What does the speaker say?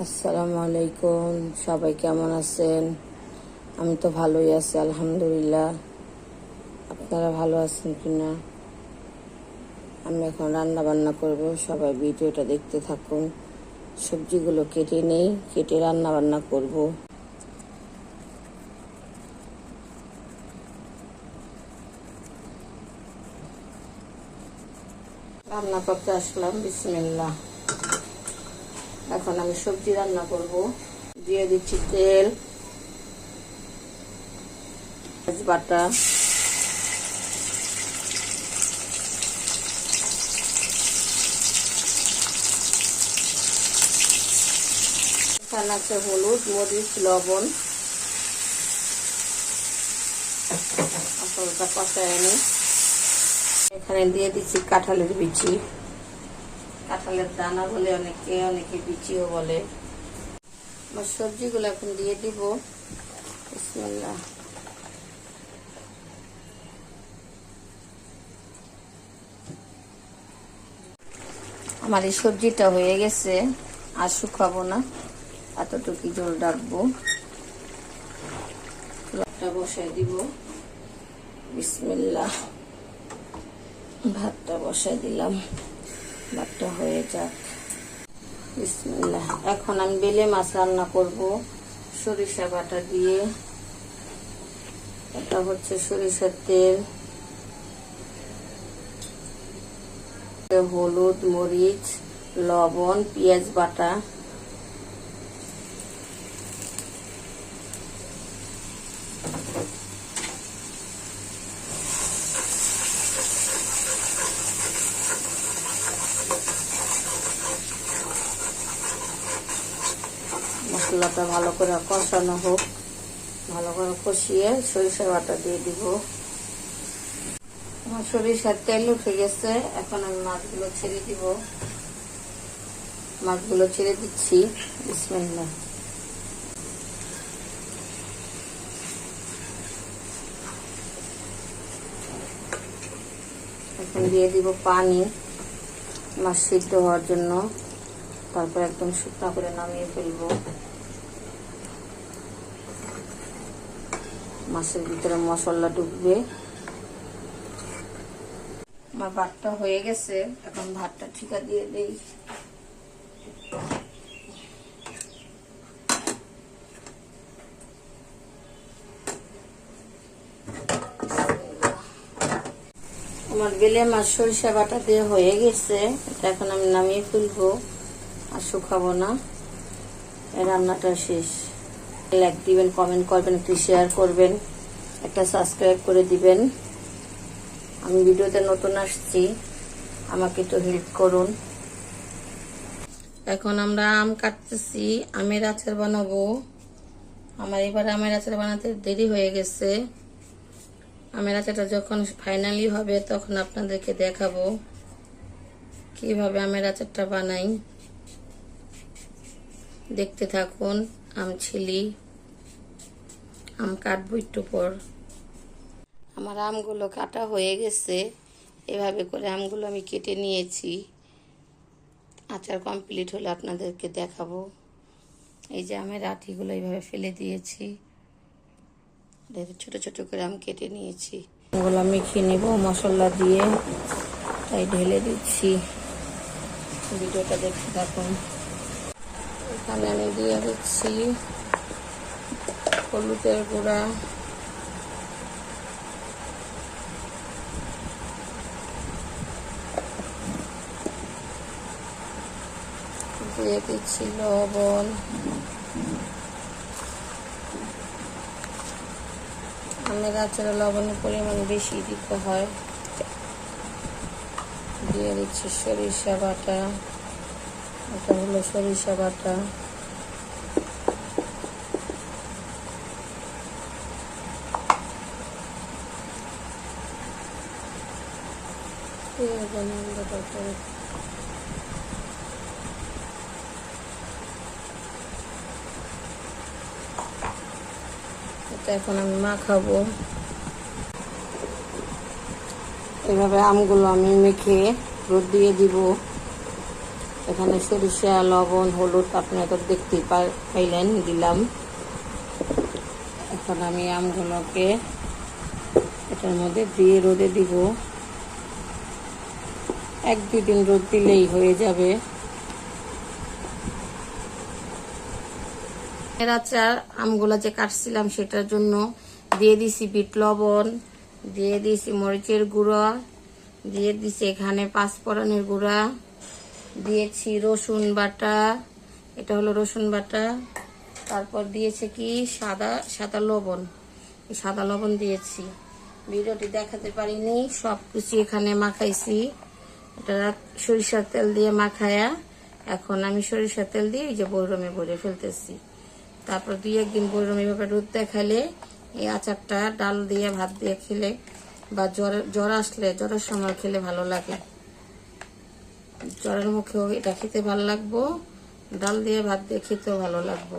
আসসালামু আলাইকুম, সবাই কেমন আছেন? আমি তো ভালোই আছি আলহামদুলিল্লাহ। আপনারা ভালো আছেন কিনা? আমি এখন রান্না বান্না করব, সবাই ভিডিওটা দেখতে থাকুন। সবজিগুলো কেটে নেই, কেটে রান্না বান্না করব। রান্না করতে আসলাম, বিসমিল্লাহ। এখন আমি সবজি রান্না করব। দিয়ে দিচ্ছি তেল, বাটা, এখানে আছে হলুদ, মরিচ, লবণ। মশলাটা কষায় আনি। এখানে দিয়ে দিচ্ছি কাঁঠালের বিচি, কাঁঠালের দানা বলে অনেকে বিচিও বলে। আমার সবজিগুলো এখন দিয়ে দিব। বিসমিল্লাহ। আমার এই সবজিটা হয়ে গেছে, আর শুকাবো না, এতটুকু জল রাখবো। ভাতটা বসাই দিব। বিসমিল্লাহ। ভাতটা বসাই দিলাম, ভাতটা হয়ে যাক। বিসমিল্লাহ। এখন আমি বেলে মাছ রান্না করব সরিষা বাটা দিয়ে। এটা হচ্ছে সরিষার তেল, হলুদ, মরিচ, লবণ, পেঁয়াজ বাটা। মশলাটা ভালো করে কষানো হোক, ভালো করে কষিয়ে সরিষা বাটা দিয়ে দিব। আমার সরিষার তেল উঠে গেছে, এখন আমি মাছগুলো ছেড়ে দিব। মাছগুলো ছেড়ে দিচ্ছি। বিসমিল্লাহ। এখন দিয়ে দিব পানি মাছ সিদ্ধ হওয়ার জন্য, তারপর একদম শুকনো করে নামিয়ে ফেলবো। মাছের ভিতরে মশলা ঢুকবে। আমার ভাতটা হয়ে গেছে, এখন ভাতটা ঠিকা দিয়ে দেই। আমার বেলে মাছ সরিষা বাটা দিয়ে হয়ে গেছে, এটা এখন আমি নামিয়ে ফেলবো, আর শুকাবো না। এই রান্নাটা শেষ। লাইক দিবেন, কমেন্ট করবেন, একটু শেয়ার করবেন, একটা সাবস্ক্রাইব করে দিবেন। আমি ভিডিওতে নতুন আসছি, আমাকে একটু হেল্প করুন। এখন আমরা আম কাটতেছি, আমের আচার বানাবো। আমার এবার আমের আচার বানাতে দেরি হয়ে গেছে। আমের আচারটা যখন ফাইনালি হবে তখন আপনাদেরকে দেখাবো কিভাবে আমের আচারটা বানাই। দেখতে থাকুন। আম ছিলি, আম কাটবো একটু পর। আমার আমগুলো কাটা হয়ে গেছে, এভাবে করে আমগুলো আমি কেটে নিয়েছি। আচার কমপ্লিট হলে আপনাদেরকে দেখাবো। এই যে আমের আটিগুলো এইভাবে ফেলে দিয়েছি, ছোট ছোট করে আম কেটে নিয়েছি। আমগুলো মেখে নেব মশলা দিয়ে, তাই ঢেলে দিচ্ছি। ভিডিওটা দেখতে থাকুন। এখানে আমি দিয়ে দিচ্ছি হলুদের গুঁড়া, দিয়ে দিচ্ছি লবণ, আমের আচারে লবণের পরিমাণ বেশি দিতে হয়। দিয়ে দিচ্ছি সরিষা বাটা, এটা হলো সরিষা বাটা। এটা এখন আমি মাখাবো। এভাবে আমগুলো আমি মেখে রোদ দিয়ে দিব। এখানে সরিষা, লবণ, হলুদ আপনারা তো দেখতেই পাইলেন, দিলাম। এখন আমি আমগুলোকে এটার মধ্যে দিয়ে রোদে দিব। 1-2 দিন রোদ দিলেই হয়ে যাবে। এর আচার আমগুলা যে কাটছিলাম সেটার জন্য দিয়ে দিছি বিট লবণ, দিয়ে দিছি মরিচের গুঁড়া, দিয়ে দিছি এখানে 5 ফোড়নের গুঁড়া, দিয়েছি রসুন বাটা, এটা হলো রসুন বাটা। তারপর দিয়েছে কি সাদা লবণ, সাদা লবণ দিয়েছি। ভিডিওটি দেখাতে পারিনি, সবকিছু এখানে মাখাইছি। এটা সরিষার তেল দিয়ে মাখায়া এখন আমি সরিষার তেল দিয়ে এই যে বৈরমে ভরে ফেলতেছি। তারপর 2-1 দিন বৈরমে ভাবে রোদ দেখালে এই আচারটা ডাল দিয়ে ভাত দিয়ে খেলে বা জ্বর আসলে জ্বরের সময় খেলে ভালো লাগে। জ্বরের মুখেও এটা খেতে ভালো লাগবো, ডাল দিয়ে ভাত দিয়ে খেতেও ভালো লাগবো।